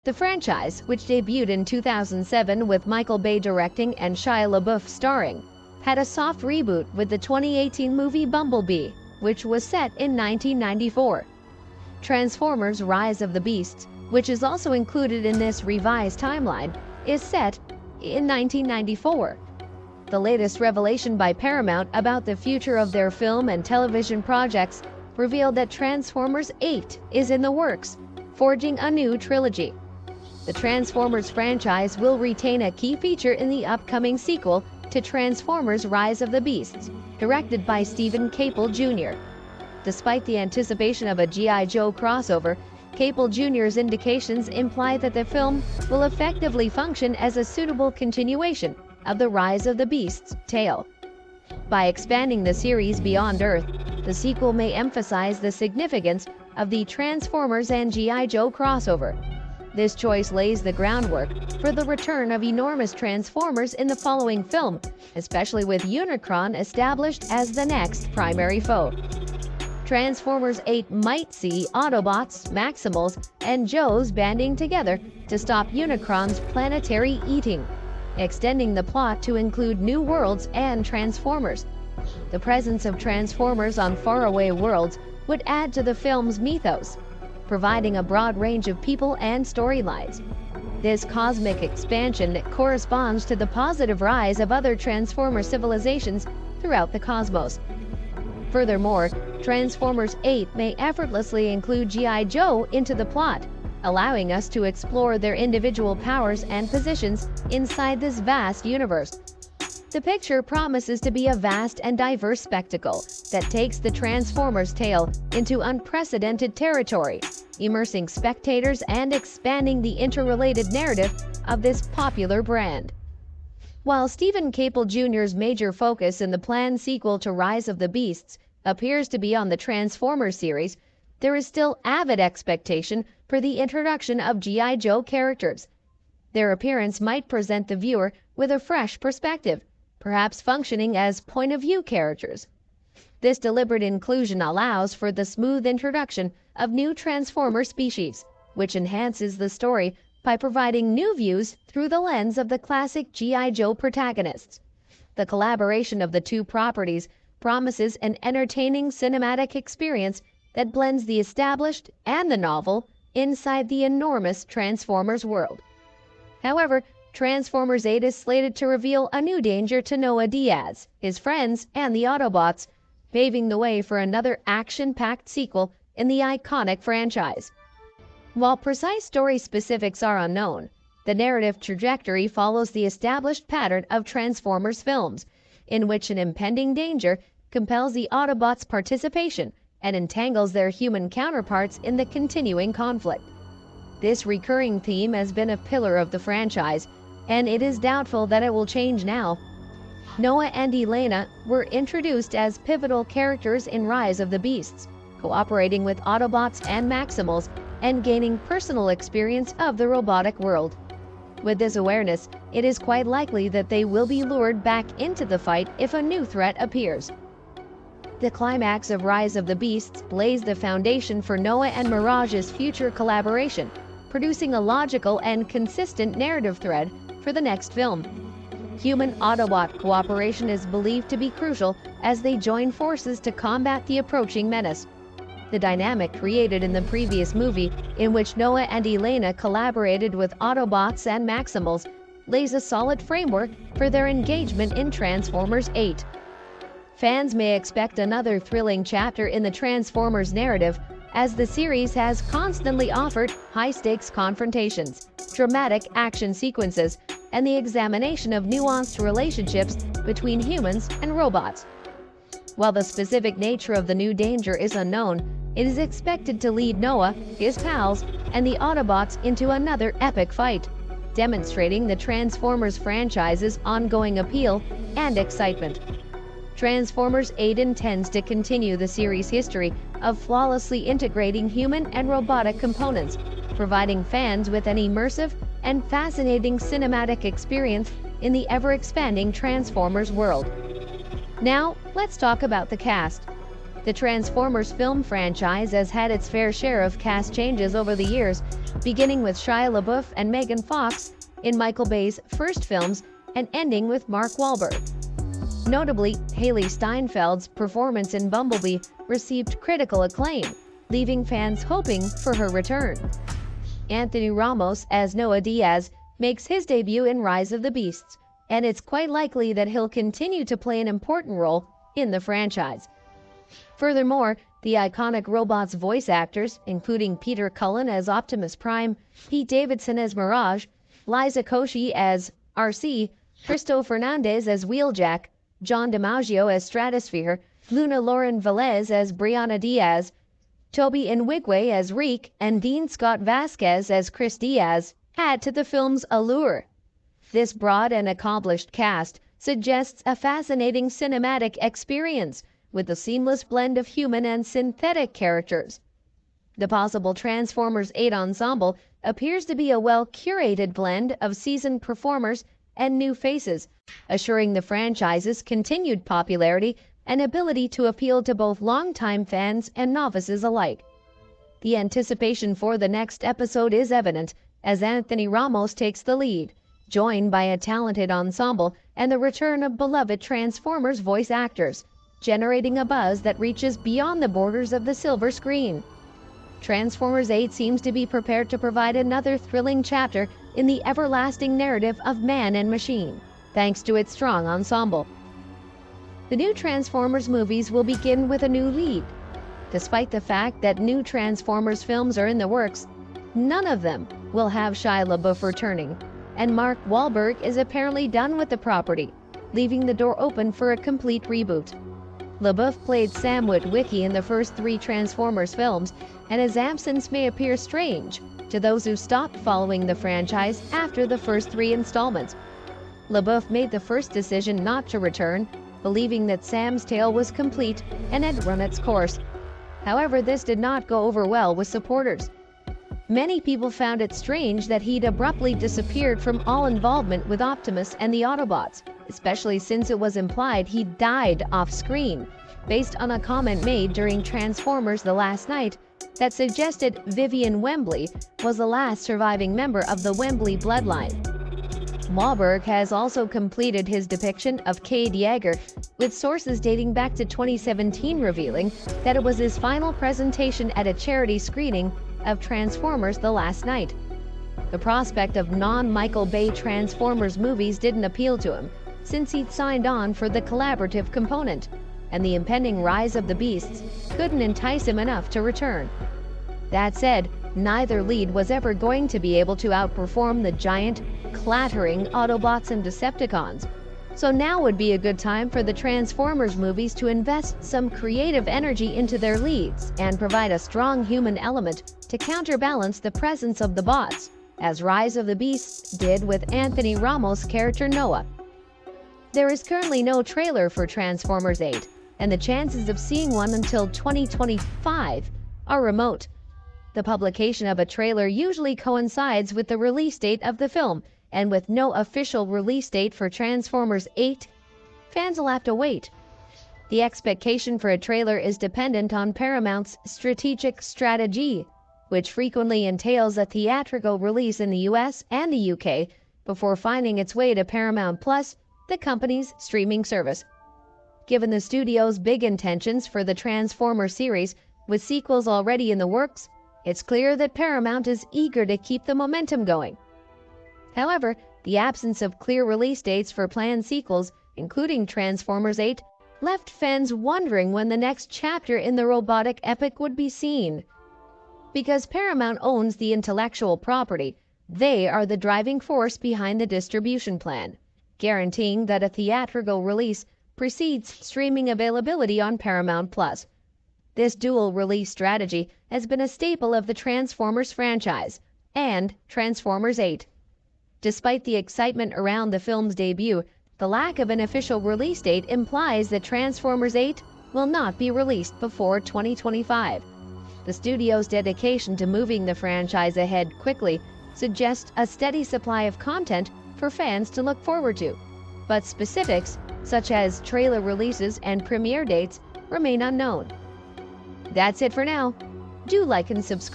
The franchise, which debuted in 2007 with Michael Bay directing and Shia LaBeouf starring, had a soft reboot with the 2018 movie Bumblebee, which was set in 1994. Transformers: Rise of the Beasts, which is also included in this revised timeline, is set in 1994. The latest revelation by Paramount about the future of their film and television projects revealed that Transformers 8 is in the works, forging a new trilogy. The Transformers franchise will retain a key feature in the upcoming sequel to Transformers: Rise of the Beasts, directed by Stephen Caple Jr. Despite the anticipation of a G.I. Joe crossover, Caple Jr.'s indications imply that the film will effectively function as a suitable continuation of the Rise of the Beasts tale. By expanding the series beyond Earth, the sequel may emphasize the significance of the Transformers and G.I. Joe crossover. This choice lays the groundwork for the return of enormous Transformers in the following film, especially with Unicron established as the next primary foe. Transformers 8 might see Autobots, Maximals, and Joes banding together to stop Unicron's planetary eating, extending the plot to include new worlds and Transformers. The presence of Transformers on faraway worlds would add to the film's mythos, providing a broad range of people and storylines. This cosmic expansion corresponds to the positive rise of other Transformer civilizations throughout the cosmos. Furthermore, Transformers 8 may effortlessly include G.I. Joe into the plot, allowing us to explore their individual powers and positions inside this vast universe. The picture promises to be a vast and diverse spectacle that takes the Transformers tale into unprecedented territory, immersing spectators and expanding the interrelated narrative of this popular brand. While Stephen Caple Jr.'s major focus in the planned sequel to Rise of the Beasts appears to be on the Transformers series, there is still avid expectation for the introduction of G.I. Joe characters. Their appearance might present the viewer with a fresh perspective, perhaps functioning as point-of-view characters. This deliberate inclusion allows for the smooth introduction of new Transformer species, which enhances the story by providing new views through the lens of the classic G.I. Joe protagonists. The collaboration of the two properties promises an entertaining cinematic experience that blends the established and the novel inside the enormous Transformers world. However, Transformers 8 is slated to reveal a new danger to Noah Diaz, his friends, and the Autobots, paving the way for another action-packed sequel in the iconic franchise. While precise story specifics are unknown, the narrative trajectory follows the established pattern of Transformers films, in which an impending danger compels the Autobots' participation and entangles their human counterparts in the continuing conflict. This recurring theme has been a pillar of the franchise, and it is doubtful that it will change now. Noah and Elena were introduced as pivotal characters in Rise of the Beasts, cooperating with Autobots and Maximals and gaining personal experience of the robotic world. With this awareness, it is quite likely that they will be lured back into the fight if a new threat appears. The climax of Rise of the Beasts lays the foundation for Noah and Mirage's future collaboration, producing a logical and consistent narrative thread for the next film. Human-Autobot cooperation is believed to be crucial as they join forces to combat the approaching menace. The dynamic created in the previous movie, in which Noah and Elena collaborated with Autobots and Maximals, lays a solid framework for their engagement in Transformers 8. Fans may expect another thrilling chapter in the Transformers narrative, as the series has constantly offered high-stakes confrontations, dramatic action sequences, and the examination of nuanced relationships between humans and robots. While the specific nature of the new danger is unknown, it is expected to lead Noah, his pals, and the Autobots into another epic fight, demonstrating the Transformers franchise's ongoing appeal and excitement. Transformers 8 intends to continue the series' history of flawlessly integrating human and robotic components, providing fans with an immersive and fascinating cinematic experience in the ever-expanding Transformers world. Now, let's talk about the cast. The Transformers film franchise has had its fair share of cast changes over the years, beginning with Shia LaBeouf and Megan Fox in Michael Bay's first films and ending with Mark Wahlberg. Notably, Hailee Steinfeld's performance in Bumblebee received critical acclaim, leaving fans hoping for her return. Anthony Ramos as Noah Diaz makes his debut in Rise of the Beasts, and it's quite likely that he'll continue to play an important role in the franchise. Furthermore, the iconic Robots voice actors, including Peter Cullen as Optimus Prime, Pete Davidson as Mirage, Liza Koshy as RC, Cristo Fernandez as Wheeljack, John DiMaggio as Stratosphere, Luna Lauren Velez as Brianna Diaz, Toby Nwigwe as Reek, and Dean Scott Vasquez as Chris Diaz, add to the film's allure. This broad and accomplished cast suggests a fascinating cinematic experience with a seamless blend of human and synthetic characters. The possible Transformers 8 ensemble appears to be a well-curated blend of seasoned performers and new faces, assuring the franchise's continued popularity and ability to appeal to both longtime fans and novices alike. The anticipation for the next episode is evident as Anthony Ramos takes the lead, joined by a talented ensemble and the return of beloved Transformers voice actors, generating a buzz that reaches beyond the borders of the silver screen. Transformers 8 seems to be prepared to provide another thrilling chapter in the everlasting narrative of man and machine, thanks to its strong ensemble. The new Transformers movies will begin with a new lead. Despite the fact that new Transformers films are in the works, none of them will have Shia LaBeouf returning, and Mark Wahlberg is apparently done with the property, leaving the door open for a complete reboot. LaBeouf played Sam Witwicky in the first 3 Transformers films, and his absence may appear strange to those who stopped following the franchise after the first 3 installments. LaBeouf made the first decision not to return, believing that Sam's tale was complete and had run its course. However, this did not go over well with supporters. Many people found it strange that he'd abruptly disappeared from all involvement with Optimus and the Autobots, especially since it was implied he died off-screen, based on a comment made during Transformers: The Last Night that suggested Vivian Wembley was the last surviving member of the Wembley bloodline. Wahlberg has also completed his depiction of Cade Yeager, with sources dating back to 2017 revealing that it was his final presentation at a charity screening of Transformers: The Last Night. The prospect of non-Michael Bay Transformers movies didn't appeal to him, since he'd signed on for the collaborative component, and the impending Rise of the Beasts couldn't entice him enough to return. That said, neither lead was ever going to be able to outperform the giant, clattering Autobots and Decepticons. So now would be a good time for the Transformers movies to invest some creative energy into their leads and provide a strong human element to counterbalance the presence of the bots, as Rise of the Beasts did with Anthony Ramos' character Noah. There is currently no trailer for Transformers 8, and the chances of seeing one until 2025 are remote. The publication of a trailer usually coincides with the release date of the film, and with no official release date for Transformers 8, fans will have to wait. The expectation for a trailer is dependent on Paramount's strategic strategy, which frequently entails a theatrical release in the US and the UK before finding its way to Paramount Plus, the company's streaming service. Given the studio's big intentions for the Transformers series, with sequels already in the works, it's clear that Paramount is eager to keep the momentum going. However, the absence of clear release dates for planned sequels, including Transformers 8, left fans wondering when the next chapter in the robotic epic would be seen. Because Paramount owns the intellectual property, they are the driving force behind the distribution plan, guaranteeing that a theatrical release precedes streaming availability on Paramount Plus. This dual release strategy has been a staple of the Transformers franchise and Transformers 8. Despite the excitement around the film's debut, the lack of an official release date implies that Transformers 8 will not be released before 2025. The studio's dedication to moving the franchise ahead quickly suggests a steady supply of content for fans to look forward to, but specifics, such as trailer releases and premiere dates, remain unknown. That's it for now. Do like and subscribe.